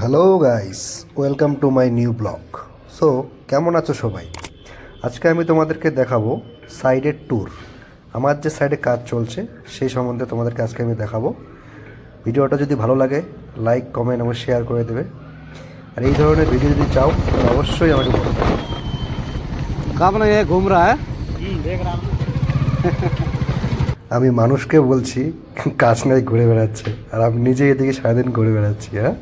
Hello guys, welcome to my new blog. So কেমন আছো সবাই? আজকে আমি তোমাদেরকে দেখাবো সাইডের ট্যুর। আমার যে সাইডে কাজ চলছে সেই সম্বন্ধে তোমাদেরকে আজকে আমি দেখাবো। ভিডিওটা যদি ভালো লাগে লাইক কমেন্ট এবং শেয়ার করে দেবে। আর এই ধরনের ভিডিও যদি চাও তাহলে অবশ্যই আমাকে বলবে। कब ना ये घूम रहा है। देख रहा हूँ। আমি মানুষকে বলছি কাজ নাই ঘুরে বেড়াচ্ছে, আর আমি নিজে এদিকে সারাদিন ঘুরে বেড়াচ্ছি। হ্যাঁ,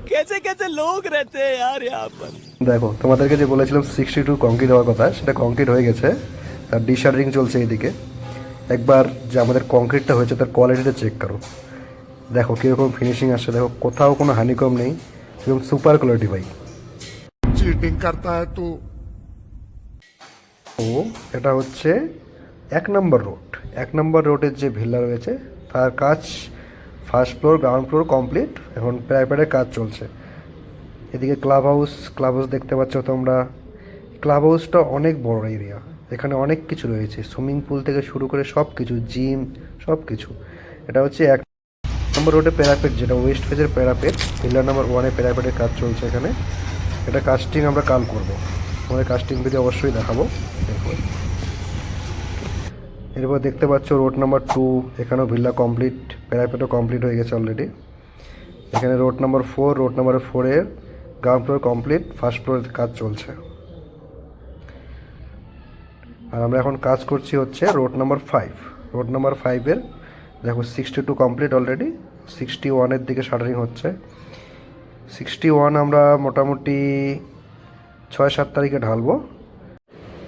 कैसे कैसे लोग रहते हैं यार यहाँ पर। দেখো তোমাদেরকে যে বলেছিলাম 62 কংক্রিট হওয়ার কথা, সেটা কংক্রিট হয়ে গেছে। তার ডিশার্ডিং চলছে এইদিকে। একবার যে আমাদের কংক্রিটটা হয়েছে তার কোয়ালিটিটা চেক করো, দেখো কীরকম ফিনিশিং আসছে। দেখো কোথাও কোনো হানিকম নেই, একদম সুপার কোয়ালিটি ভাই। चीटिंग करता है तू। ও এটা হচ্ছে 1 নম্বর রোড। 1 নম্বর রোডের যে ভিল্লা রয়েছে তার কাজ first floor ground floor complete, এখন প্রাইভেটের কাজ চলছে। এদিকে ক্লাব হাউস দেখতে পাচ্ছ তোমরা। ক্লাব হাউসটা অনেক বড় এরিয়া, এখানে অনেক কিছু রয়েছে, সুইমিং পুল থেকে শুরু করে সব কিছু, জিম, সব কিছু। এটা হচ্ছে 1 নম্বর রোডে প্যারাপেট, যেটা ওয়েস্ট ফেজের প্যারাপেট, ভিল্লা নাম্বার 1-এ প্যারাপেটের কাজ চলছে এখানে। এটা কাস্টিং আমরা কাল করব, আমাদের কাস্টিং ভিডিও অবশ্যই দেখাবো, দেখো। এরপর দেখতে পাচ্ছ রোড নাম্বার 2, এখানেও ভিল্লা কমপ্লিট, প্যারাপেটও কমপ্লিট হয়ে গেছে অলরেডি। এখানে রোড নাম্বার 4, রোড নাম্বার 4-এর গ্রাউন্ড ফ্লোর কমপ্লিট, ফার্স্ট ফ্লোরের কাজ চলছে। আর আমরা এখন কাজ করছি হচ্ছে রোড নাম্বার 5। রোড নাম্বার 5-এর দেখো 62 কমপ্লিট অলরেডি, 61-এর দিকে শাটারিং হচ্ছে। 61 আমরা মোটামুটি 6-7 तारीख ढालबो।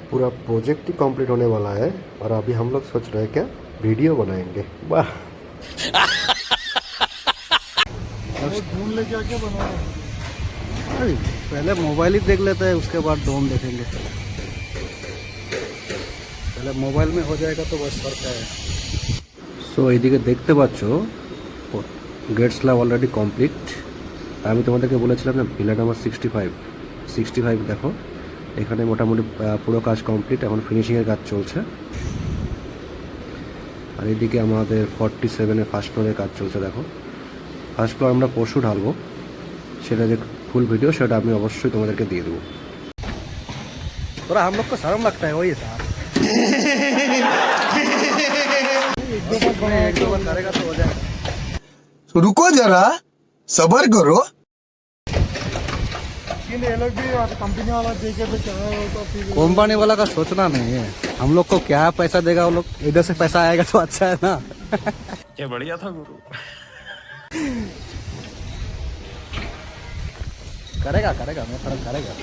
पूरा प्रोजेक्ट ही कंप्लीट होने वाला है और अभी हम लोग सोच रहे हैं क्या वीडियो बनाएंगे। वाह, ढूंढ ले क्या क्या बना रहा है? पहले मोबाइल ही देख लेते हैं, उसके बाद ड्रोन देखेंगे। पहले मोबाइल में हो जाएगा तो बस फर्क है। সো এইদিকে দেখতে পাচ্ছ গেট স্ল্যাব অলরেডি কমপ্লিট। আমি তোমাদেরকে বলেছিলাম না ভিলা নাম্বার 65 দেখো এখানে মোটামুটি পুরো কাজ কমপ্লিট, এখন ফিনিশিংয়ের কাজ চলছে। আর এদিকে আমাদের 47-এ ফার্স্ট ফ্লোরের কাজ চলছে। দেখো ফার্স্ট ফ্লোর আমরা পরশু ঢালবো, সেটা যে ফুল ভিডিও সেটা আমি অবশ্যই তোমাদেরকে দিয়ে দেবো। थोड़ा हम लोग को शर्म लगता है वही साहब। एक दो बार करेगा तो हो जाएगा। रुको जरा, सबर करो। कंपनी वाला का सोचना नहीं है, हम लोग को क्या पैसा देगा वो लोग, इधर से पैसा आएगा तो अच्छा है ना। क्या बढ़िया था गुरु। करेगा करेगा मैं फर्क करेगा।